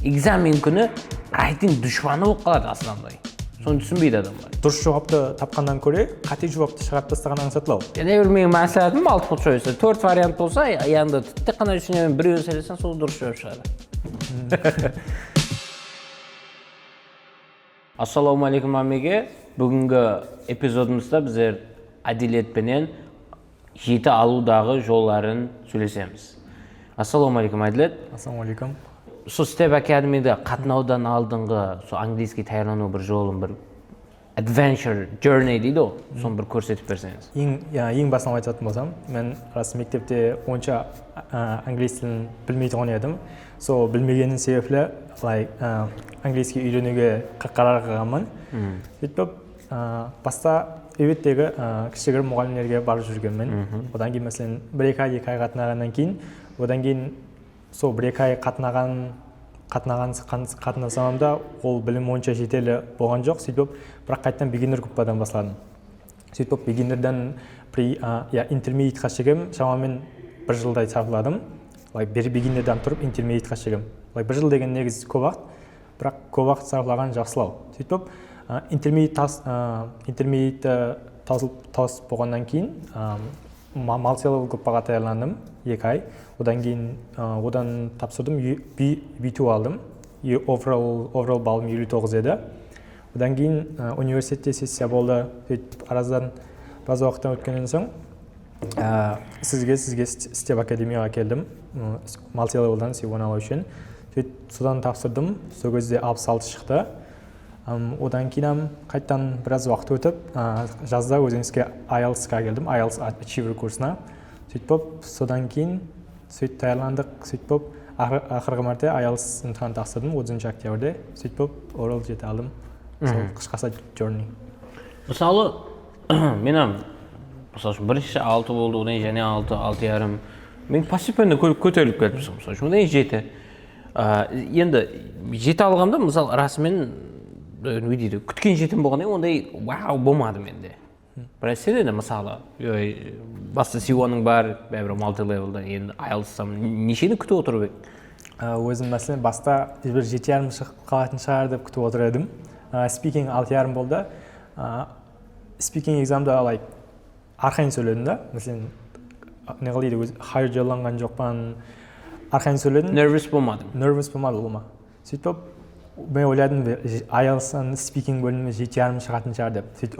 экзамен күні writing дұшпаны болып қалады асыландай. Соны түсінбейді адамдар. Дұрыс жауапты тапқаннан көре, қате жауапты шығарып тастаған аңсатылау. Және менің мәслихатым multiple choice. 4 вариант болса, яғни тек қана үшінен біреуін сөйлесең, сол дұрыс жауап шығады. Ассалаумағалейкум амеге. Бүгінгі эпизодымызда біздер әділетпенен жеті алудағы жолдарын сөйлесеміз. Ассалаумағалейкум Әділет. Ассалаумағалейкум. Сол Step Academy'де қатынаудан алдыңғы сол английский таярлану бір жолын бір adventure journey дейді ғой. Соны бір көрсетіп берсеңіз. Ең басынан айтатын болсам, мен рас мектепте онша англис тілін білмейтін едім. Сол білмегеннің себебі английский үйренуге қарар қылғанмын. Сөйтіп баста әуеттегі кішігірім мұғалімдерге барып жүргенмін. Одан кейін мәселен 1-2 ай қатынағаннан кейін, одан кейін сол 1-2 ай қатынасамда ол білім онша жетелі болған жоқ. Сөйтіп бірақ қайтадан beginner группадан басладым. Сөйтіп beginnerден intermediate-қа шығым, шамамен 1 жылдай сарфладым. Beginnerден тұрып intermediate-қа шығым. 1 жыл деген негіз көп уақыт, бірақ көп уақыт сарфлаған жақсылау. Сөйтіп intermediate тауысып болғаннан кейін multi-level группаға таярландым 2 ай. Одан тапсырдым, B2 алдым. Overall балым 59 еді. Одан кейін университетте сессия болды. Араздан біраз уақыттан өткеннен соң сізге Step Academy'ға келдім. Multi-level'дан C1 алу үшін. Содан тапсырдым. Сол кезде 66 шықты. Одан кейін қайттан біраз уақыт өтіп, жазда өзіңізге IELTS-қа келдім. IELTS Achiever курсына. Содан кейін сөйтіп таярландық. Сөйтіп ақырғы мәрте IELTS имтихан тапсырдым 30 октябрьде. Сөйтіп Oral жете алдым. Сол қысқаша journey. Мысалы, мен мысалы бірінші 6 болды, одан және 6,5. Мен постепенно көтеріліп келіп тұрсам, мысалы одан 7. Енді 7 алғанда, мысалы расымен күткен жетім болғанда ондай вау болмады менде. Бірақ сен мысалы баста C1-ның бар, бәрібір multi-level'да енді IELTS-тан нешені күтіп отырып ек? Өзім мәселен баста 7,5 қалатын шығар деп күтіп отыр едім. Speaking 6,5 болды. Speaking examда арқайын сөйледім да. Мәселен, не қылайды, хайр жолланған жоқпан, арқайын сөйледім. Nervous болмадым. Nervous болмады олма. Сөйтіп, мен ойладым, IELTS-ның speaking бөлімі 7,5 шығатын шығар деп. Сөйтіп,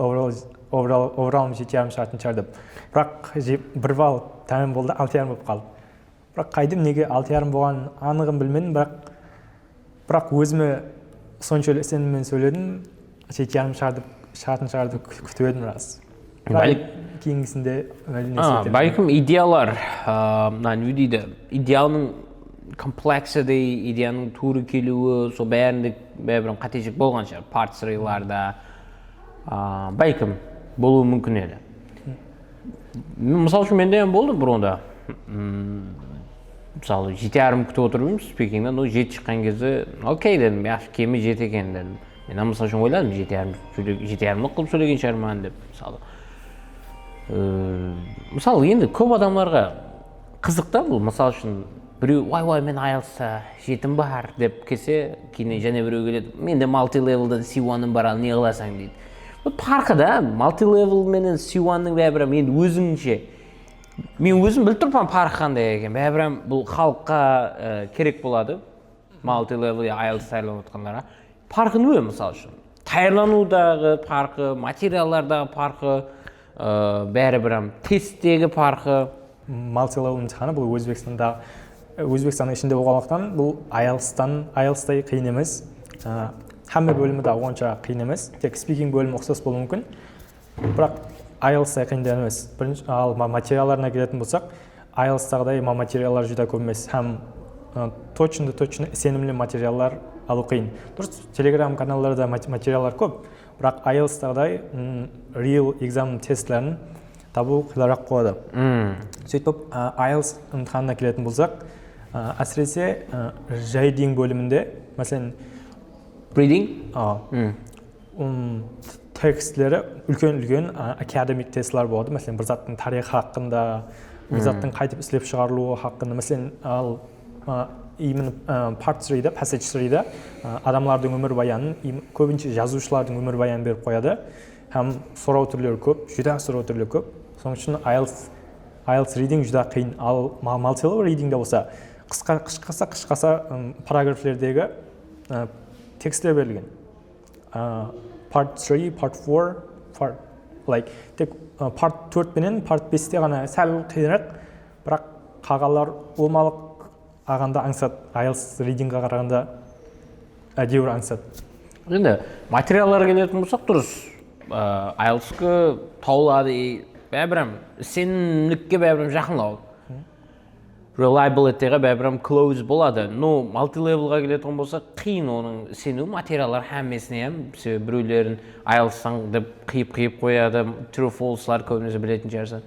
overall 7,5 шығатын шығар деп. Бірақ бір бал тәмін болды, 6,5 болып қалды. Бірақ қайдым неге 6,5 болған анығын білмедім, бірақ өзіме сонша сеніммен сөйледім, 7,5 шығатын шығар деп күтіп едім рас. Кейінгісінде бәлкім идеялар, идеалның комплексіде, идеяның туры келуі, сол бәрібір қатешік болған шығар, партсырейларда, бәлкім болуы мүмкін еді. Мысал үшін менде болды бұрында. Мысалы, 7,5 күтіп отырмын спикингден, 7 шыққан кезде, окей дедім, кемі 7 екен дедім. Мен мысал үшін ойладым, 7,5 қылып сөйлеген шығарман деп, мысалы. Мысалы, енді көп адамларға қызықта бұл, мысал үшін, біреу, вай, мен IELTS-та 7 бар деп келсе, кейін және біреу келеді, менде multi-level'дан C1-ның бар, ал не қыласың дейді. Бұл парқы да, multi-level менен C1-ның бәрібір енді өзіңше, мен өзім біліп тұрпан парқы қандай екен, бәрібір бұл халыққа керек болады, multi-level IELTS таярланып отқанларға. Парқы не мысал үшін? Таярланудағы парқы, материалдардағы парқы, бәрібір тесттегі парқы. Multi-level имтиханы бұл Өзбекстанның ішінде болғандықтан бұл IELTS-тай қиын емес. Хамме бөлімі де онша қиын емес. Тек speaking бөлімі ұқсас болуы мүмкін. Бірақ IELTS-тай қиын емес. Ал материалдарына келетін болсақ, IELTS-тағыдай материалдар жүдә көп емес. Һәм точно сенімлі материалдар алу қиын. Дұрыс, Telegram каналдарда материалдар көп. Бірақ IELTS-тағыдай real exam тестлерін табу қиынрақ болады. Сөйтіп, IELTS имтиханына келетін болсақ, әсіресе reading бөлімінде, мәселен, reading? Текстлері үлкен академик тестлер болады. Мәселен, бір заттың тарихы хақында, бір заттың қайтып істеп шығарылуы хақында. Мәселен, именно part 3-да passage 3-да адамдардың өмірбаянын көбінше жазушылардың өмірбаянын беріп қояды һәм сұрау түрлері көп, жүдә сұрау түрлері көп. Соның үшін IELTS reading жүдә қиын. Ал multi-level readingде болса қысқаса параграфлердегі текстер берілген. Part 3, part 4, тек part 4 пенен part 5-те ғана сәл қиынырақ, бірақ қағалар олмалық ағанда аңсат, IELTS readingға қарағанда әдеуір аңсат. Енді материалларға келетін болсақ дұрыс. IELTS-қа таулады, бәбірім, сенімлікке бәбірім жақынлау. Reliability-ға бәбірім close болады. Но multi-level-ға келетін болса қиын оның сену материалдар әммесіне біреулерін IELTS-тан деп қиып қояды, true false-лар көбінесе білетін жерсін.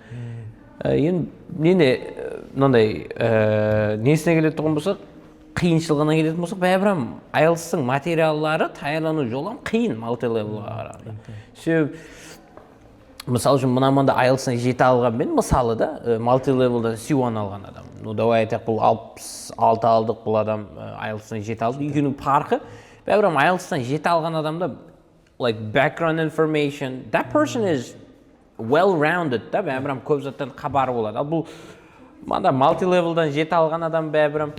Енді мынандай несіне келетін болса қиыншылығына келетін болсақ бәбірім IELTS-тың материаллары таярлану жолам қиын multi-level-ға қарағанда. Мысалы үшін мұнаманда IELTS-ны 7 алған мен мысалы да multi-level-дан C1 алған адам. Ну давай айтақ бұл 66 алдық бұл адам IELTS-ны 7 алды. Екеуінің парқы бәбірім IELTS-тан 7 алған адамда like background information, that person is well-rounded да бәбірім көп заттан хабары болады. Ал бұл мында multi-level-дан 7 алған адам бәбірім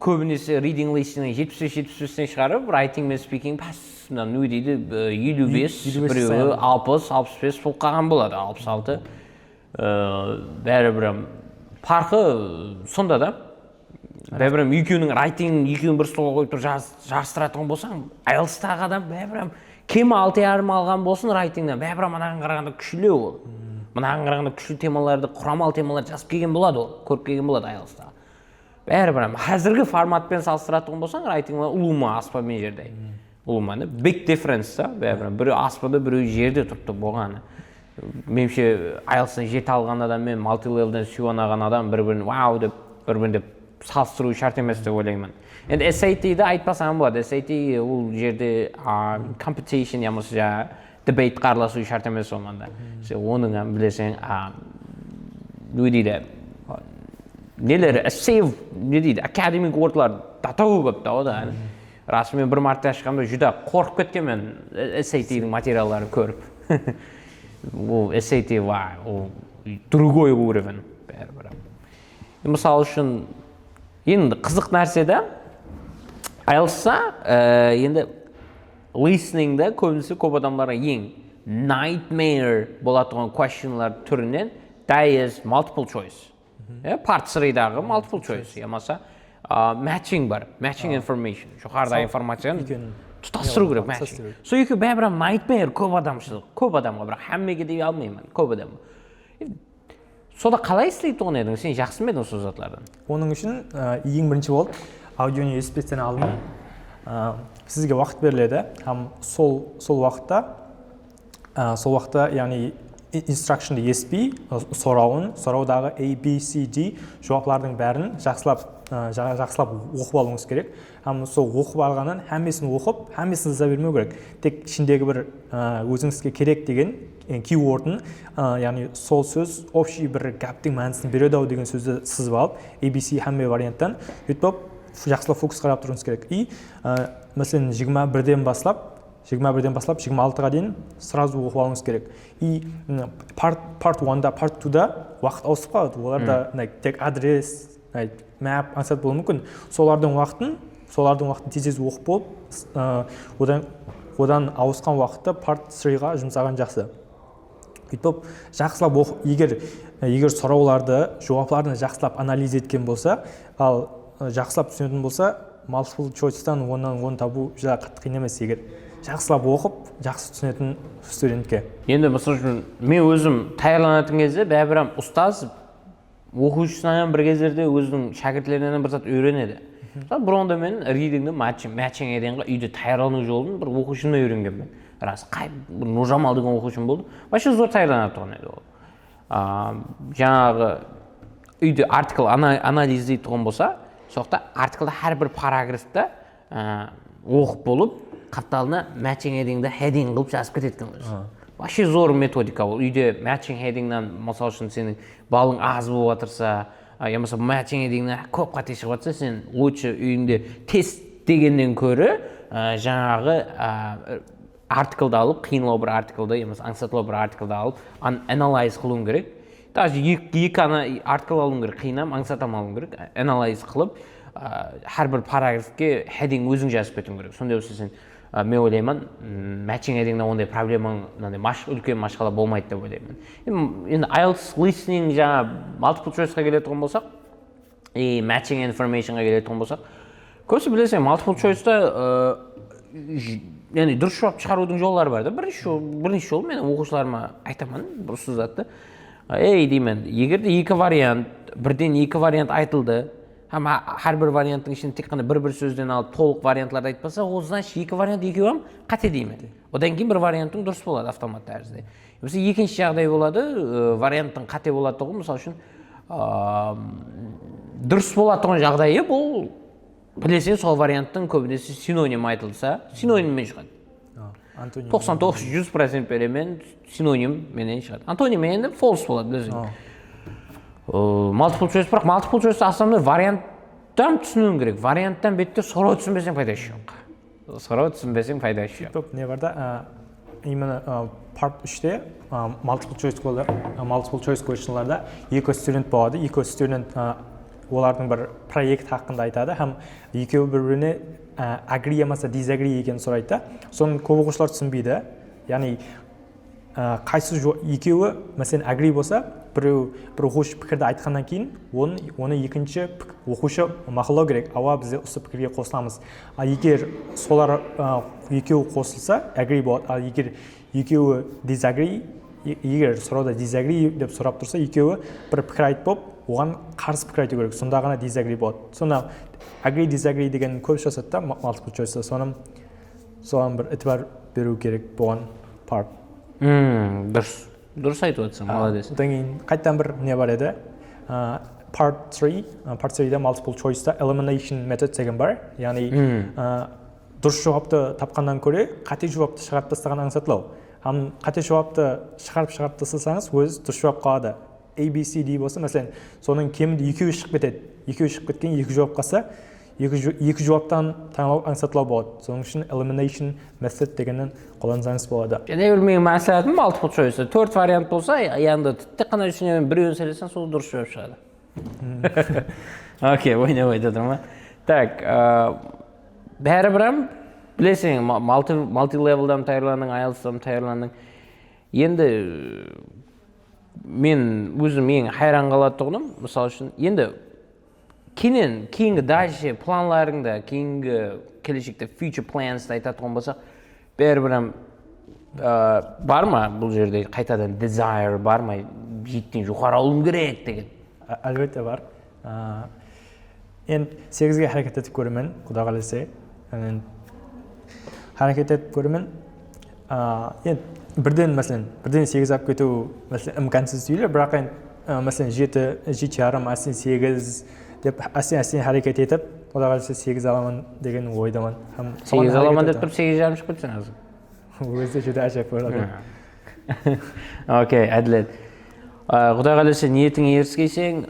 көбінесе reading listінің 75-75-тен шығарып, writing мен speaking не дейді 55, біреуі 60-65 сол қаған болады, 66. Бәрібірім парқы сонда да. Бәрібірім екеуінің writing, екеуін бір столға қойып тұр жарыстыратын болсаң, IELTS-тағы адам бәрібірім кем 6,5 алған болсын writing-нан, бәрібірім мынаған қарағанда күшілеу ол. Мынаған қарағанда күшілі темаларды, құрамал темаларды жазып келген болады ол, көріп келген болады IELTS-тағы. Бәрібірім қазіргі форматпен салыстыратын болсаң, writing-ла ұлыма аспамен жердей. Олманы big difference да, бәрібір біреу аспада, біреу жерде тұрды болғаны. Меніңше IELTS-ны 7 алған адам мен multi-level-дан C1 алған адам бір-бірін вау деп, бір-бірін деп салыстыру шарт емес деп ойлаймын. Енді SAT-ді айтпасам болады. SAT ол жерде competition ямысы жаңа debate қараласу шарт емес олманда. Оның білесең, не дейді, нелері, не дейді, academic word-лар татау көп да, ода. Расымен бір марта ашқанда жүдә қорқып кеткен мен SAT-дің материалдарын көріп. Ол SAT ол другой уровень. Мысалы үшін енді қызық нәрсе да IELTS-та енді listening-да көбінесе көп адамдарға ең nightmare болатыған questionлар түрінен that is multiple choice. Part 3-дағы multiple choice. Ямаса matching бар, matching information. Жоғарыда информацияны тұтастыру керек matching. Сол екі бәрібірім nightmare көп адамға, бірақ әммеге дей алмаймын, көп адам. Сода қалай істейді оны едің? Сен жақсы ма едің сол затлардан? Оның үшін ең бірінші болды, аудионы еспестен алдым. Сізге уақыт беріледі, һәм сол уақытта, яғни instruction-ды еспей, сұраудағы A, B, C, D жауаплардың бәрін жақсылап оқып алуыңыз керек. Һәм сол оқып алғаннан әммесін оқып, әммесін жаза бермеу керек. Тек ішіндегі бір өзіңізге керек деген keyword-ын, яғни сол сөз общий бір гәптің мәнісін береді-ау деген сөзді сызып алып, ABC әмме варианттан өйтіп жақсылап фокус қарап тұруыңыз керек. И мәселен 21-ден баслап 26-ға дейін сразу оқып алуыңыз керек. И part 1-да, part 2-да уақыт ауысып қалады. Оларда тек адрес, map аңсат болуы мүмкін. Солардың уақытын тез оқып болып, одан ауысқан уақытты part 3-ға жұмсаған жақсы. Өйтіп, жақсылап оқып, егер сұрауларды, жауапларын жақсылап анализ еткен болса, ал жақсылап түсінетін болса, multiple choice-тан оннан табу жа қатты қиын емес, егер жақсылап оқып, жақсы түсінетін студентке. Енді мысал үшін, мен өзім таярланатын кезде бәрібірім ұстаз оқушысынан бір кездерде өзінің шәкіртлерінен бір зат үйренеді. Бұрында мен reading-ді matching еденға үйде таярлану жолын бір оқушымнан үйренгенмін. Рас, Нұржамал деген оқушым болды. Вообще зор таярланып тұрған еді ол. Жаңағы үйде артикл анализдей тұрған болса, соқта артиклда әр бір параграфта оқып болып, қапталына matching heading-ді heading қылып жазып кететкен өзі. Вообще зор методика ол. Үйде matching heading-нан, мысал үшін сенің балың аз болып жатырса, я болмаса матчингге деген көп қате шығып жатса сен лучше үйіңде тест дегеннен көрі жаңағы артиклді алып, қиынлау бір артиклді, я болмаса аңсатылау бір артиклді алып анализ қылуың керек. Даже екі артикл алуың керек, қиынам, аңсатам алуың керек, анализ қылып әрбір параграфке heading өзің жазып кетуің керек. Сондай болса сен мен ойлаймын матчингге деген ондай проблема үлкен машқала болмайды деп ойлаймын. Енді IELTS listening жаңа multiple choiceға келетін болсақ и matching informationға келетін болсақ, көбісі білесің multiple choice'та яғни дұрыс жауап шығарудың жолдары бар да. Бірінші жол мен оқушыларыма айтамын бұрыс затты. Деймін, егер де бірден екі вариант айтылды, әрбір варианттың ішінде тек қана бір сөзден алып толық вариантларды айтпаса, ол значит екі вариант екеуі қате деймін. Одан кейін бір варианттың дұрыс болады автомат тәрізді. Мысалы екінші жағдай болады, варианттың қате болады тұғын, мысалы үшін дұрыс болады тұғын жағдайы бұл білесен сол варианттың көбінесе синоним айтылса, синониммен шығады. 99-100% беремен синоним менен шығады. Антоним енді false болады білесің. Multiple choice, бірақ multiple choice основной варианттан түсінуің керек. Варианттан бетте сұрау түсінбесең пайдасы жоқ. Сұрау түсінбесең пайдасы жоқ. Не бар да, именно part 3-те multiple choice question'ларда екі студент болады. Екі студент олардың бір проект хақында айтады, һәм екеуі бір-біріне agree емаса disagree екенін сұрайды. Соны көп оқушылар түсінбейді. Яғни қайсы екеуі мәселен agree болса, бір оқушы пікірді айтқаннан кейін оны екінші оқушы мақұлдау керек. Біз осы пікірге қосыламыз. Ал егер солар екеуі қосылса agree болады. Ал егер екеуі disagree, егер сұрауда disagree деп сұрап тұрса, екеуі бір пікір айтып, оған қарсы пікір айту керек. Сонда ғана disagree болады. Сонда agree disagree деген көп жасады да multiple choice. Соған бір ітібар беру керек болған part. Дұрыс айтып отырсың, молодец. Одан кейін қайттан бір не бар еді. Part 3-де multiple choice'та elimination method деген бар. Яғни дұрыс жауапты тапқаннан көре қате жауапты шығарып тастаған аңсатылау. Қате жауапты шығарып тастасаңыз, өз дұрыс жауап қалады. ABCD болса, мәселен, соның кемінде екеуі шығып кетеді. Екеуі шығып кеткен екі жауап қалса, екі жауаптан таңдау аңсатылау болады. Соның үшін elimination method дегеннен қолдансаңыз болады. Және менің мәслихатым multiple choice. 4 вариант болса, яғни тек қана үшінен біреуін сөйлесең, сол дұрыс жауап шығады. Окей, ойнап отырмын. Так, бәрібір білесің, multi-level'дан тәйірланның, IELTS-дан тәйірланның. Енді мен өзім ең хайран қалатұғыным, мысалы үшін, енді кейінгі дальше планларыңда, кейінгі келешекте future plans-ды айтатұғын болсақ, бәрібір бар ма бұл жерде қайтадан desire бар ма, жеттен жоғары алуым керек деген? Әлбетте бар. Енді 8-ге әрекет етіп көремін, Құда қаласа. Әрекет етіп көремін. Енді бірден 8 алып кету імкансыз түйілі, бірақ мәселен 7 жарым, 8 деп әсен әрекет етіп, Құда қаласа 8 аламын деген ойдамын. 8 аламын деп тұрып 8 жарым шығып кетсің азы? Өзі жүді әжеп болады. Окей, әділет. Құда қаласа ниетің еріскейсең,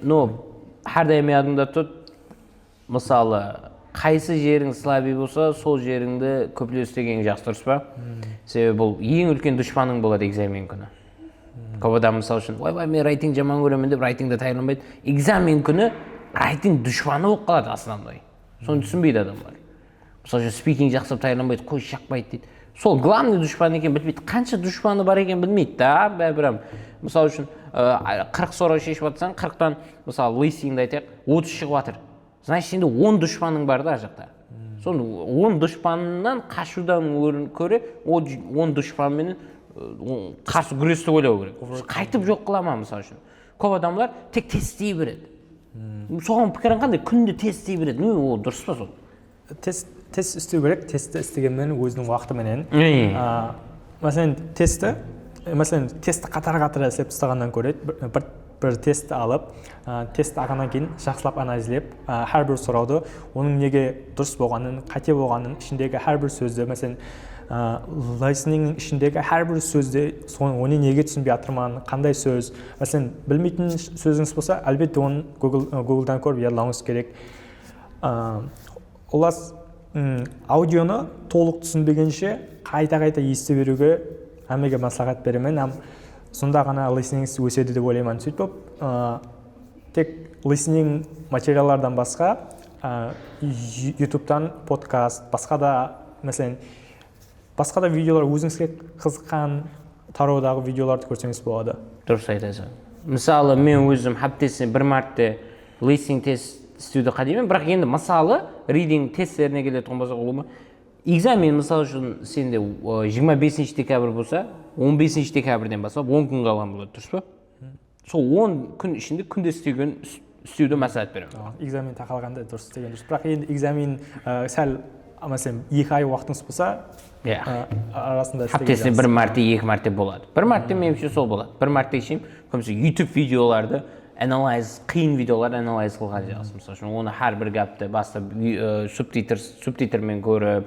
әрдайым ядыңда тұт, мысалы, қайсы жерің слаби болса, сол жеріңді көплестеген жақсы дұрыс па? Себебі бұл ең үлкен дұшпаның болады экзамен күні. Көп адам мысал үшін, ой, мен райтинг жаман көремін деп райтингді тайыланбайды. Экзамен күні райтинг дұшпаны болып қалады основной. Соны түсінбейді адамдар. Мысал үшін спикинг жақсып тайыланбайды, қой шақпайды дейді. Сол главный дұшпан екен білмейді. Қанша дұшпаны бар екен білмейді да, бәрібір. Мысал үшін 40 сұрау шешіп жатсаң, 40-тан мысалы листингді айтайық, 30 шығып жатыр. Значит, сенде 10 дұшпаның бар да жақта. Соны 10 дұшпанынан қашудан көре, 10 дұшпанмен қарсы күресті ойлау керек. Қайтып жоқ қылама мысалы үшін. Көп адамлар тек тестей береді. Соған пікірің қандай? Күнде тестей береді. Ол дұрыс па сол? Тест істеу керек, тестті істегенмен өзінің уақытыменен. Мәселен, тестті қатар-қатар істеп тастағаннан көреді. бір тест алып тест алғаннан кейін жақсылап анализдеп әрбір сұрауды оның неге дұрыс болғанын қате болғанын ішіндегі әрбір сөзді мәселен listeningнің ішіндегі әрбір сөзді оны неге түсінбей жатырмын қандай сөз мәселен білмейтін сөзіңіз болса әлбетте оны Google'дан көріп ярлауыңыз керек олас аудионы толық түсінбегенше қайта ести беруге әмеге маслихат беремін сонда ғана listening өседі деп ойлаймын сөйтіп тек listening материалдардан басқа YouTube'дан подкаст басқа да видеолар өзіңізге қызыққан тараудағы видеоларды көрсеңіз болады. Дұрыс айтасың. Мысалы, мен өзім аптасына бір мәрте listening тест істеуді қадеймін, бірақ енді мысалы reading тесттеріне келетін болсақ olur ма? Экзамен мысалы үшін сенде 25 декабрь болса, 15 декабрьден бастап 10 күн қалған болады, дұрыс па? Сол 10 күн ішінде күнде істеуді мәслихат беремін. Экзамен тақалғанда дұрыс істеген дұрыс. Бірақ енді экзамен сәл мәселен 2 ай уақытыңыз болса, арасында аптасына бір мәрте, 2 мәрте болады. Бір мәрте меніңше сол болады. Бір мәрте ішейін, көбінесе YouTube видеоларды қиын видеоларды анализ қылған жақсы. Мысалы үшін оны әрбір гапты бастап субтитрмен көріп,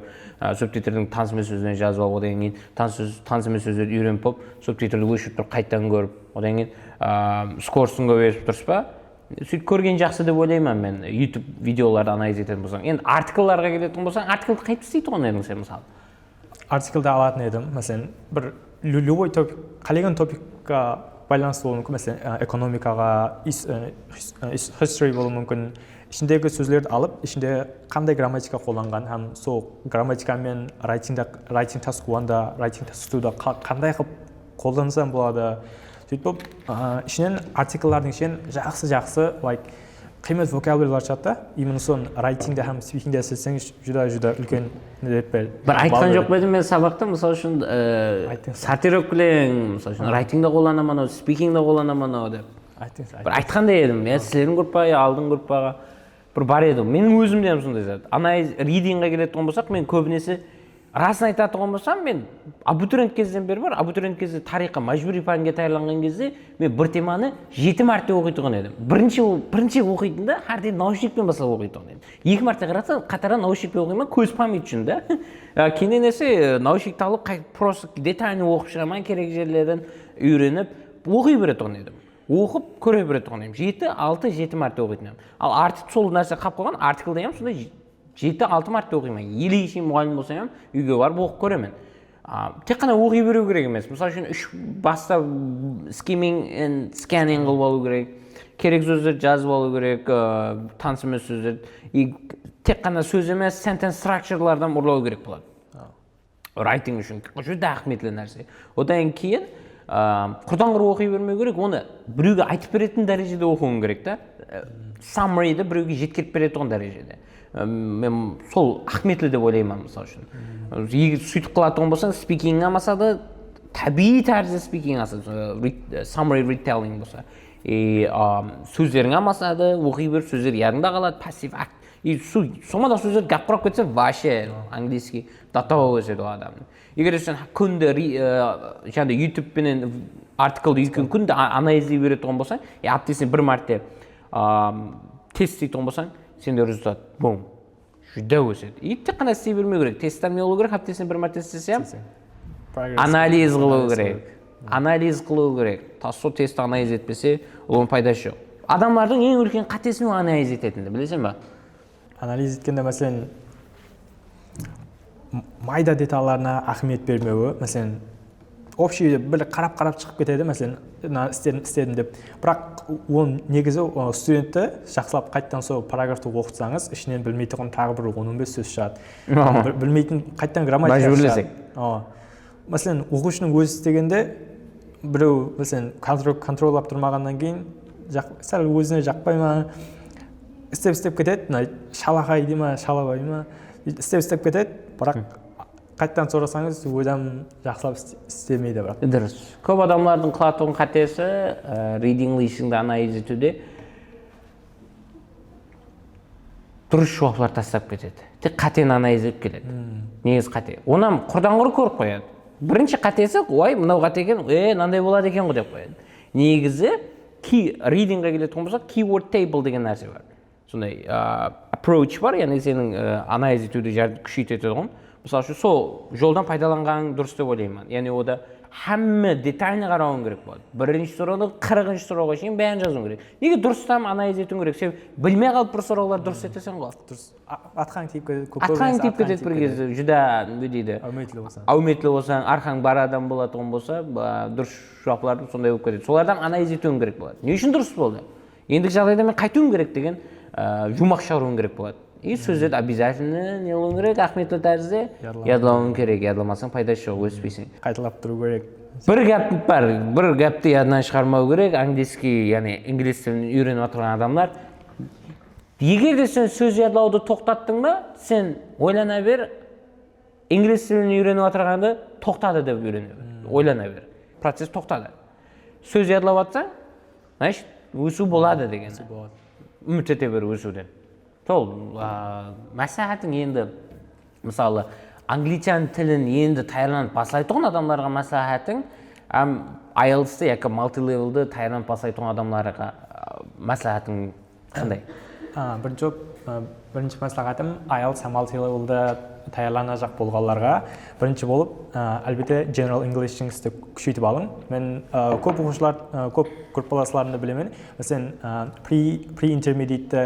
субтитрдің танысымен сөздерін жазып алып, одан кейін танысымен сөздерді үйреніп болып, субтитрді өшіріп тұрып қайтадан көріп, одан кейін скорсын көбейтіп тұрсыз ба? Сөйтіп көрген жақсы деп ойлаймын мен YouTube видеоларды анализ ететін болсаң. Енді артиклдарға келетін болсаң, артиклді қайтып істейтін едің сен мысалы? Артиклді алатын едім, мәселен, бір любой топик, қалаған топикқа байланысты болуы мүмкін, мәселен, экономикаға, history болуы мүмкін. Ішіндегі сөздерді алып, ішінде қандай грамматика қолданған, һәм сол грамматикамен writing task 1-да, writing task 2-да қандай қылып қолдансам болады. Сөйтіп, ішінен артиклдардың ішінен жақсы, қимет вокабулярлар жатты. Именно сон writing-де һәм speaking-де істесеңіз жүда үлкен деп бер. Бір айтқан жоқ па едім мен сабақта, мысалы үшін сортировкілең, мысалы үшін writing-да қолданамын, speaking-да қолданамын деп. Бір айтқандай едім, сіздердің группаға, алдың группаға бір бар еді. Менің өзім де сондай зат. Reading-ға келетін болсақ, мен көбінесе расын айтатын болсам, мен абитуриент кезден бері бар, абитуриент кезде тарихқа мәжбүри пәнге даярланған кезде мен бір теманы 7 мәрте оқитын едім. Бірінші оқитында әрден наушникпен бастап оқитын едім. 2 мәрте қарасаң, қатардан наушникпен оқимын, көз память үшін да. Кейіннен есе наушникті алып, просто детальный оқып шығамын, керек жерлерден үйреніп, оқи беретін едім. Оқып, көре беретін едім. 7-6-7 мәрте оқитын едім. Ал сол нәрсе қап қойған, артиклда ем сонда 7-6 мәрте оқимын. Елі ішін мұғалім болсам, үйге барып оқып көремін. Тек қана оқи беру керек емес. Мысалы үшін баста skimming and scanning қылып алу керек. Керек сөздер жазып алу керек, таныс емес сөздер. Тек қана сөз емес, sentence structure'лардан ұрлау керек болады. Writing үшін жүдә ахметлі нәрсе. Одан кейін құрдан құры оқи бермеу керек, оны біреуге айтып беретін дәрежеде оқуың керек та. Summary'ді біреуге жеткеріп беретін дәрежеде. Мен сол ахметлі деп ойлаймын мысалы үшін. Сөйтіп қылатын болсаң, speaking амасады, табиғи тәрізді speaking асады, summary retelling болса. Сөздерің амасады, оқи бер, сөздер ярыңда қалады, пассив акт. Сомада сөздер гап құрап кетсе, вообще английский датаға өседі адамның. Егер сен күнде YouTube пенен артиклды күнде анализдей беретін болсаң, аптасына бір мәрте тест істейтін болсаң, сенде результат бум жүдә өседі. Тек қана істей бермеу керек. Тесттер не болу керек? Аптасына бір мәрте істесем, анализ қылу керек. Анализ қылу керек. Сол тестті анализ етпесе, оның пайдасы жоқ. Адамдардың ең үлкен қатесін анализ ететінді, білесің ба? Анализ еткенде мәселен майда деталарына ахмет бермеуі, мәселен общий бір қарап шығып кетеді, мәселен істедім деп. Бірақ оның негізі студентті жақсылап қайттан сол параграфты оқытсаңыз, ішінен білмейтін тағы бір 10-15 сөз шығады. Білмейтін қайттан грамматика шығады. Мәселен оқушының өзі істегенде біреу мәселен контроллап тұрмағаннан кейін сәл өзіне жақпай ма, істеп кетеді, шалағай дей ма, шалабай ма, істеп кетеді, бірақ қайттан сұрасаңыз, өзім жақсылап істемейді бірақ. Дұрыс. Көп адамлардың қылатын қатесі reading listeningді анализ етуде дұрыс жауаптар тастап кетеді. Тек қатені анализ етіп келеді. Негіз қате. Онан құрдан құры көріп қояды. Бірінші қатесі, ой, мынау қате екен, мынандай болады екен ғой деп қояды. Негізі readingға келетін болсақ keyword table деген нәрсе бар. Сондай approach бар, яғни сенің анализ етуді күшейтеді ғой. Мысалы үшін сол жолдан пайдаланған дұрыс деп ойлаймын. Яғни ода hamma детальны қарауың керек болады. Бірінші сұраудан 40-шы сұрауға шейін бәрін жазуың керек. Неге дұрыстан анализ етуің керек? Сен білмей қалып бір сұраулар дұрыс етесің ғой. Дұрыс. Атқан тиіп кетеді. Атқан тиіп кетеді бір кезде. Жүдә не дейді? Әуметлі болсаң, арқаң бар адам болатұғын болса, дұрыс жауапларды сондай болып кетеді. Солардан анализ етуің керек болады. Не үшін дұрыс болды? Ендігі жағдайда мен қайтуым керек деген жұмақ шығаруың керек болады. И сөздерді обязательно не қылуың керек, Ахметлі тәрізде ядлауың керек. Ядламасаң пайдасы жоқ, өспейсің. Қайталап тұру керек. Бір гәп бар, бір гәпті ядынан шығармау керек. Английский, яғни инглиз тілін үйреніп отырған адамдар. Егер де сен сөз ядлауды тоқтаттың ба, сен ойлана бер, инглиз тілін үйреніп отырғанды тоқтады деп ойлана бер. Процесс тоқтады. Сөз ядлап атсаң, значит, өсу болады деген. Үміт ете бер өсуден. Сол мәслихатың енді мысалы англичан тілін енді тайырланып басылай тұрған адамдарға мәслихатың IELTS-ты яки multi-level'ды тайырланып басылай тұрған адамдарға мәслихатың қандай? Бірінші мәслихатым IELTS multi-level'ды тайырланажақ болғанларға бірінші болып әлбетте General English-іңізді күшейтіп алың. Мен көп оқушылар, көп группаласларымды білемін. Мәселен, pre-intermediate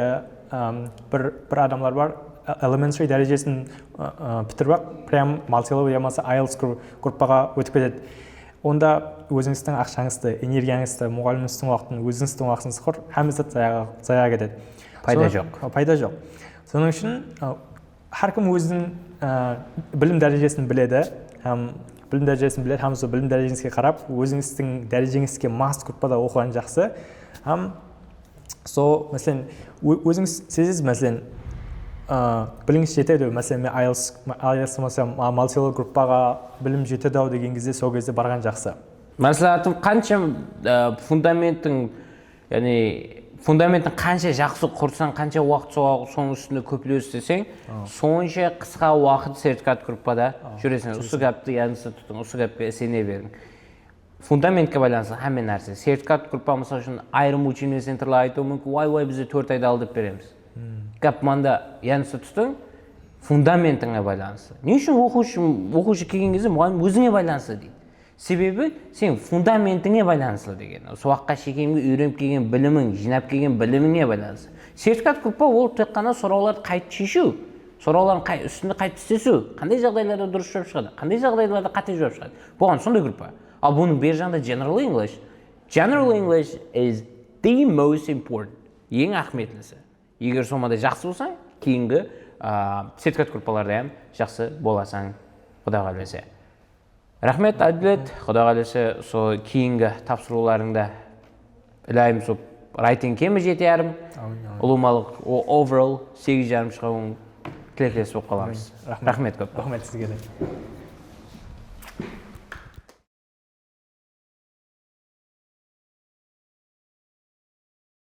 бір адамлар бар, elementary дәрежесін бітіріп, прям multi-level ямасы IELTS группаға өтіп кетеді. Онда өзіңіздің ақшаңызды, энергияңызды, мұғаліміңіздің уақытын, өзіңіздің уақытыңызды құр, әмізді зая кетеді. Пайда жоқ. Пайда жоқ. Соның үшін әркім өзінің білім дәрежесін біледі, һәм білім дәрежеңізге қарап, өзіңіздің дәрежеңізге мас группада оқыған жақсы. Мәселен, өзіңіз сезесіз, мәселен, біліңіз жетеді, мәселен, мен IELTS multi-level группаға білім жетеді ау деген кезде, сол кезде барған жақсы. Мәслихатым қанша фундаментін қанша жақсы құрсаң, қанша уақыт соның үстінде көплеу істесең, сонша қысқа уақыт сертификат группада жүресің. Осы гәпті янысы тұтың, осы гәпке сене берің. Фундаментке байланысты әммен нәрсе. Сертификат группа мысал үшін айрым учебный центрлар айтуы мүмкін, вай бізде 4 айда алдып береміз. Гәп манда янысы тұтың, фундаментіңе байланысты. Не үшін оқушы келген кезде мұғалім өзіңе байланысты дейді. Себебі сен фундаментіңе байланысты деген. Осы уақытқа шекемге үйреніп келген білімің, жинап келген біліміңе байланысты. Сертификат группа ол тек қана сұрауларды қайта шешу, сұраулардың үстінде қайта істесу, қандай жағдайларда дұрыс жауап шығады, қандай жағдайларда қате жауап шығады. Бұған сондай группа. Ал бұның бер жағында General English. General English is the most important. Ең ахметлісі. Егер сомада жақсы болсаң, кейінгі сертификат группаларда жақсы боласаң, Құда қаласа. Рахмет, Әділет. Құда қаласа, сол кейінгі тапсыруларыңда илайым сол райтинг кемі 7,5, ұлымалық overall 8,5 шығуын тілектес болып қаламыз. Рахмет көп. Рахмет сізге де.